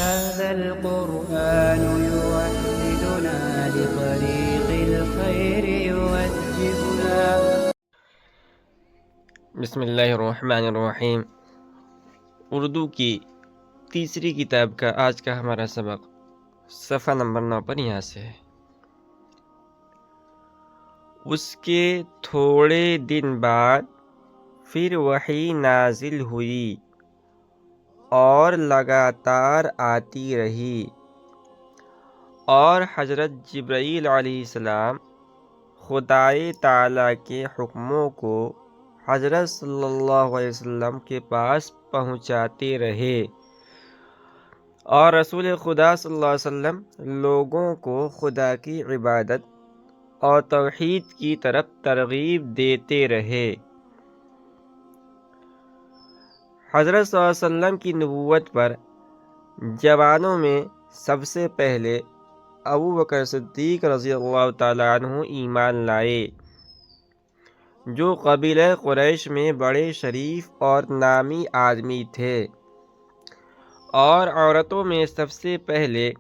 هذا القرآن يوحدنا لطريق الخير يوجهنا. بسم اللہ الرحمن الرحیم۔ اردو کی تیسری کتاب کا آج کا ہمارا سبق صفحہ نمبر 9 پر یہاں سے ہے۔ اس کے تھوڑے دن بعد پھر وحی نازل ہوئی اور لگاتار آتی رہی، اور حضرت جبرائیل علیہ السلام خدائے تعالیٰ کے حکموں کو حضرت صلی اللہ علیہ وسلم کے پاس پہنچاتے رہے، اور رسول خدا صلی اللہ علیہ وسلم لوگوں کو خدا کی عبادت اور توحید کی طرف ترغیب دیتے رہے۔ حضرت صلی اللہ علیہ وسلم کی نبوت پر جوانوں میں سب سے پہلے ابوبکر صدیق رضی اللہ تعالیٰ عنہ ایمان لائے، جو قبیلہ قریش میں بڑے شریف اور نامی آدمی تھے، اور عورتوں میں سب سے پہلے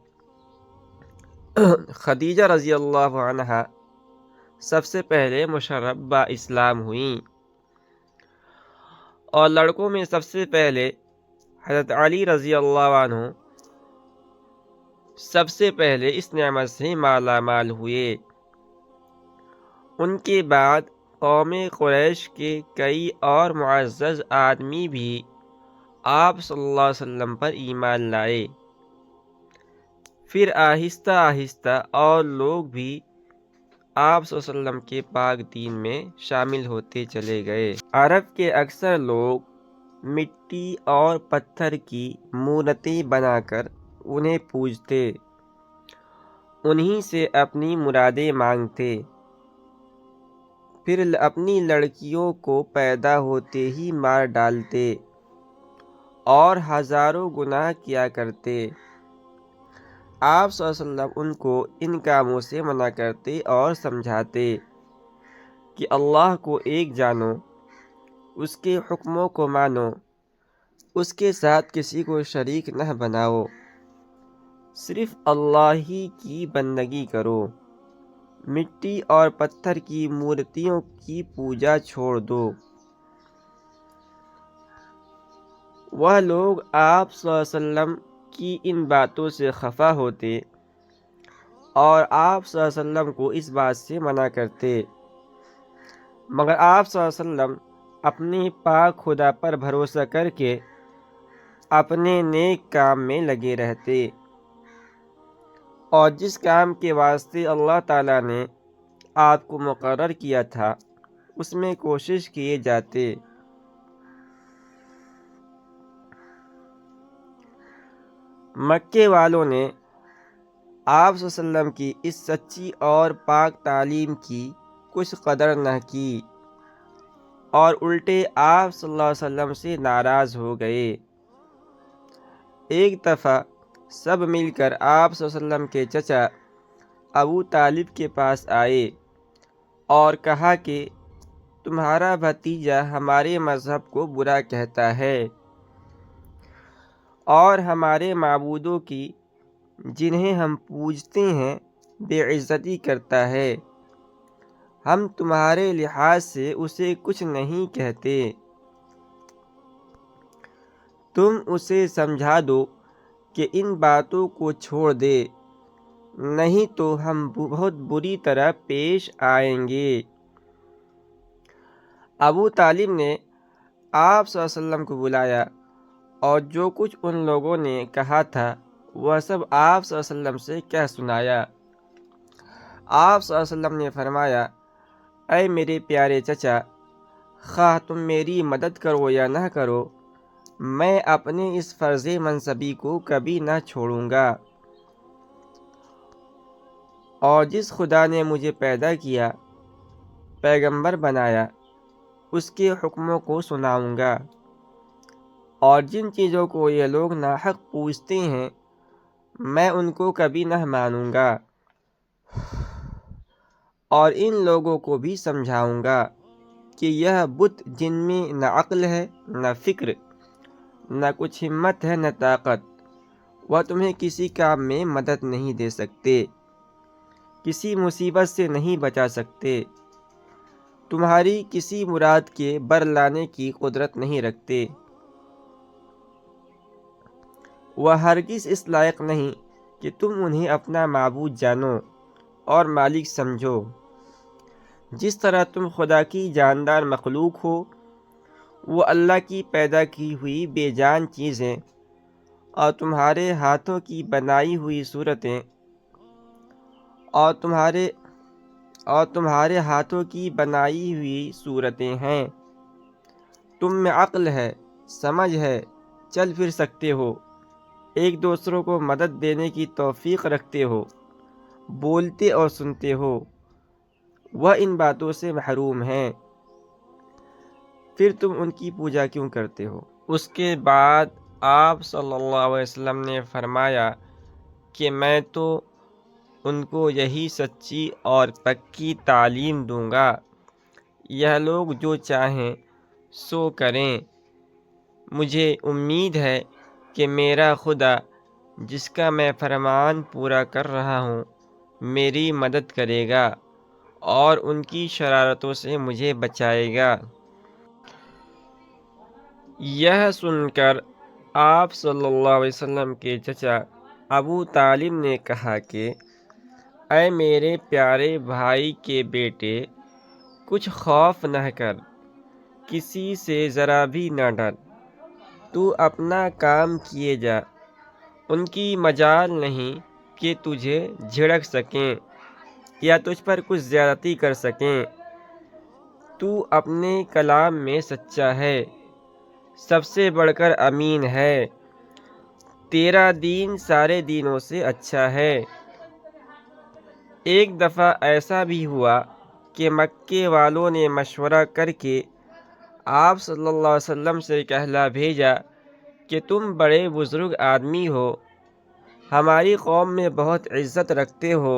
خدیجہ رضی اللہ عنہا سب سے پہلے مشرف با اسلام ہوئیں، اور لڑکوں میں سب سے پہلے حضرت علی رضی اللہ عنہ سب سے پہلے اس نعمت سے مالا مال ہوئے۔ ان کے بعد قوم قریش کے کئی اور معزز آدمی بھی آپ صلی اللہ علیہ وسلم پر ایمان لائے۔ پھر آہستہ آہستہ اور لوگ بھی آپ صلی اللہ علیہ وسلم کے پاک دین میں شامل ہوتے چلے گئے۔ عرب کے اکثر لوگ مٹی اور پتھر کی مورتیں بنا کر انہیں پوجتے، انہی سے اپنی مرادیں مانگتے، پھر اپنی لڑکیوں کو پیدا ہوتے ہی مار ڈالتے اور ہزاروں گناہ کیا کرتے۔ آپ صلی اللہ علیہ وسلم ان کو ان کاموں سے منع کرتے اور سمجھاتے کہ اللہ کو ایک جانو، اس کے حکموں کو مانو، اس کے ساتھ کسی کو شریک نہ بناؤ، صرف اللہ ہی کی بندگی کرو، مٹی اور پتھر کی مورتیوں کی پوجا چھوڑ دو۔ وہ لوگ آپ صلی اللہ علیہ وسلم کی ان باتوں سے خفا ہوتے اور آپ صلی اللہ علیہ وسلم کو اس بات سے منع کرتے، مگر آپ صلی اللہ علیہ وسلم اپنے پاک خدا پر بھروسہ کر کے اپنے نیک کام میں لگے رہتے، اور جس کام کے واسطے اللہ تعالیٰ نے آپ کو مقرر کیا تھا اس میں کوشش کیے جاتے۔ مکے والوں نے آپ صلی اللہ علیہ وسلم کی اس سچی اور پاک تعلیم کی کچھ قدر نہ کی، اور الٹے آپ صلی اللہ علیہ وسلم سے ناراض ہو گئے۔ ایک دفعہ سب مل کر آپ صلی اللہ علیہ وسلم کے چچا ابو طالب کے پاس آئے اور کہا کہ تمہارا بھتیجا ہمارے مذہب کو برا کہتا ہے اور ہمارے معبودوں کی جنہیں ہم پوجتے ہیں بے عزتی کرتا ہے۔ ہم تمہارے لحاظ سے اسے کچھ نہیں کہتے، تم اسے سمجھا دو کہ ان باتوں کو چھوڑ دے، نہیں تو ہم بہت بری طرح پیش آئیں گے۔ ابو طالب نے آپ صلی اللہ علیہ وسلم کو بلایا، اور جو کچھ ان لوگوں نے کہا تھا وہ سب آپ صلی اللہ علیہ وسلم سے کہہ سنایا۔ آپ صلی اللہ علیہ وسلم نے فرمایا، اے میرے پیارے چچا، خواہ تم میری مدد کرو یا نہ کرو، میں اپنے اس فرض منصبی کو کبھی نہ چھوڑوں گا، اور جس خدا نے مجھے پیدا کیا، پیغمبر بنایا، اس کے حکموں کو سناؤں گا، اور جن چیزوں کو یہ لوگ ناحق پوجتے ہیں میں ان کو کبھی نہ مانوں گا، اور ان لوگوں کو بھی سمجھاؤں گا کہ یہ بت جن میں نہ عقل ہے نہ فکر، نہ کچھ ہمت ہے نہ طاقت، وہ تمہیں کسی کام میں مدد نہیں دے سکتے، کسی مصیبت سے نہیں بچا سکتے، تمہاری کسی مراد کے برلانے کی قدرت نہیں رکھتے۔ وہ ہرگز اس لائق نہیں کہ تم انہیں اپنا معبود جانو اور مالک سمجھو۔ جس طرح تم خدا کی جاندار مخلوق ہو، وہ اللہ کی پیدا کی ہوئی بے جان چیزیں اور تمہارے ہاتھوں کی بنائی ہوئی صورتیں اور تمہارے ہاتھوں کی بنائی ہوئی صورتیں ہیں۔ تم میں عقل ہے، سمجھ ہے، چل پھر سکتے ہو، ایک دوسروں کو مدد دینے کی توفیق رکھتے ہو، بولتے اور سنتے ہو۔ وہ ان باتوں سے محروم ہیں، پھر تم ان کی پوجا کیوں کرتے ہو؟ اس کے بعد آپ صلی اللہ علیہ وسلم نے فرمایا کہ میں تو ان کو یہی سچی اور پکی تعلیم دوں گا، یہ لوگ جو چاہیں سو کریں۔ مجھے امید ہے کہ میرا خدا، جس کا میں فرمان پورا کر رہا ہوں، میری مدد کرے گا اور ان کی شرارتوں سے مجھے بچائے گا۔ یہ سن کر آپ صلی اللہ علیہ وسلم کے چچا ابو طالب نے کہا کہ اے میرے پیارے بھائی کے بیٹے، کچھ خوف نہ کر، کسی سے ذرا بھی نہ ڈر، تو اپنا کام کیے جا، ان کی مجال نہیں کہ تجھے جھڑک سکیں یا تجھ پر کچھ زیادتی کر سکیں۔ تو اپنے کلام میں سچا ہے، سب سے بڑھ کر امین ہے، تیرا دین سارے دینوں سے اچھا ہے۔ ایک دفعہ ایسا بھی ہوا کہ مکے والوں نے مشورہ کر کے آپ صلی اللہ علیہ وسلم سے کہلا بھیجا کہ تم بڑے بزرگ آدمی ہو، ہماری قوم میں بہت عزت رکھتے ہو،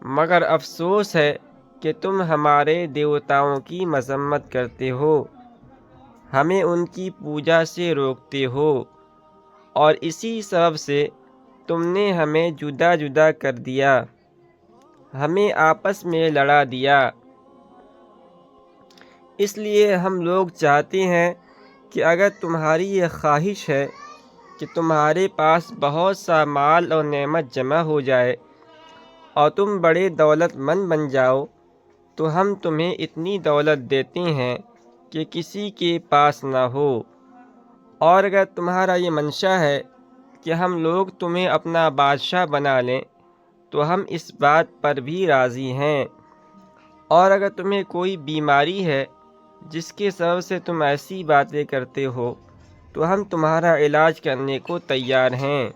مگر افسوس ہے کہ تم ہمارے دیوتاؤں کی مذمت کرتے ہو، ہمیں ان کی پوجا سے روکتے ہو، اور اسی سبب سے تم نے ہمیں جدا جدا کر دیا، ہمیں آپس میں لڑا دیا۔ اس لیے ہم لوگ چاہتے ہیں کہ اگر تمہاری یہ خواہش ہے کہ تمہارے پاس بہت سا مال اور نعمت جمع ہو جائے اور تم بڑے دولت مند بن جاؤ، تو ہم تمہیں اتنی دولت دیتے ہیں کہ کسی کے پاس نہ ہو، اور اگر تمہارا یہ منشا ہے کہ ہم لوگ تمہیں اپنا بادشاہ بنا لیں تو ہم اس بات پر بھی راضی ہیں، اور اگر تمہیں کوئی بیماری ہے جس کے سبب سے تم ایسی باتیں کرتے ہو تو ہم تمہارا علاج کرنے کو تیار ہیں۔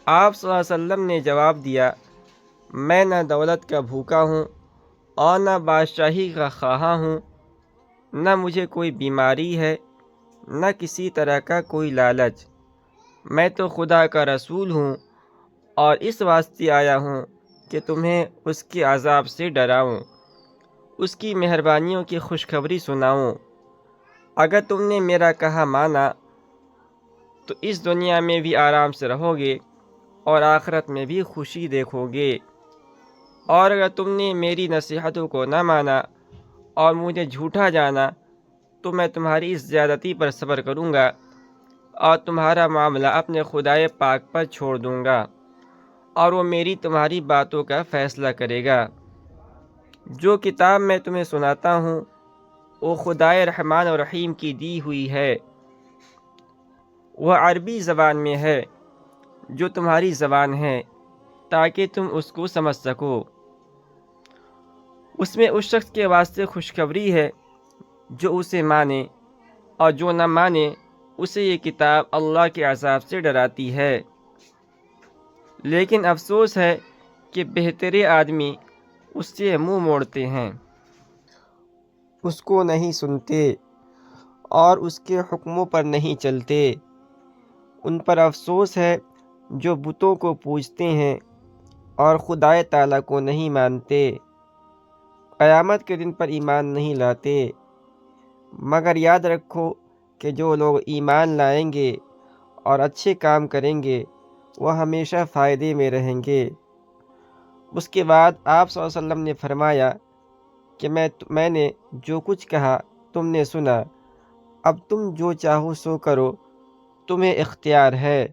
آپ صلی اللہ علیہ وسلم نے جواب دیا، میں نہ دولت کا بھوکا ہوں اور نہ بادشاہی کا خواہاں ہوں، نہ مجھے کوئی بیماری ہے، نہ کسی طرح کا کوئی لالچ، میں تو خدا کا رسول ہوں اور اس واسطے آیا ہوں کہ تمہیں اس کے عذاب سے ڈراؤں، اس کی مہربانیوں کی خوشخبری سناؤں۔ اگر تم نے میرا کہا مانا تو اس دنیا میں بھی آرام سے رہو گے اور آخرت میں بھی خوشی دیکھو گے، اور اگر تم نے میری نصیحتوں کو نہ مانا اور مجھے جھوٹا جانا تو میں تمہاری اس زیادتی پر صبر کروں گا اور تمہارا معاملہ اپنے خدائے پاک پر چھوڑ دوں گا، اور وہ میری تمہاری باتوں کا فیصلہ کرے گا۔ جو کتاب میں تمہیں سناتا ہوں وہ خدائے رحمان و رحیم کی دی ہوئی ہے، وہ عربی زبان میں ہے جو تمہاری زبان ہے، تاکہ تم اس کو سمجھ سکو۔ اس میں اس شخص کے واسطے خوشخبری ہے جو اسے مانے، اور جو نہ مانے اسے یہ کتاب اللہ کے عذاب سے ڈراتی ہے۔ لیکن افسوس ہے کہ بہترے آدمی اس سے منہ موڑتے ہیں، اس کو نہیں سنتے اور اس کے حکموں پر نہیں چلتے۔ ان پر افسوس ہے جو بتوں کو پوجتے ہیں اور خدائے تعالیٰ کو نہیں مانتے، قیامت کے دن پر ایمان نہیں لاتے۔ مگر یاد رکھو کہ جو لوگ ایمان لائیں گے اور اچھے کام کریں گے وہ ہمیشہ فائدے میں رہیں گے۔ اس کے بعد آپ صلی اللہ علیہ وسلم نے فرمایا کہ میں نے جو کچھ کہا تم نے سنا، اب تم جو چاہو سو کرو، تمہیں اختیار ہے۔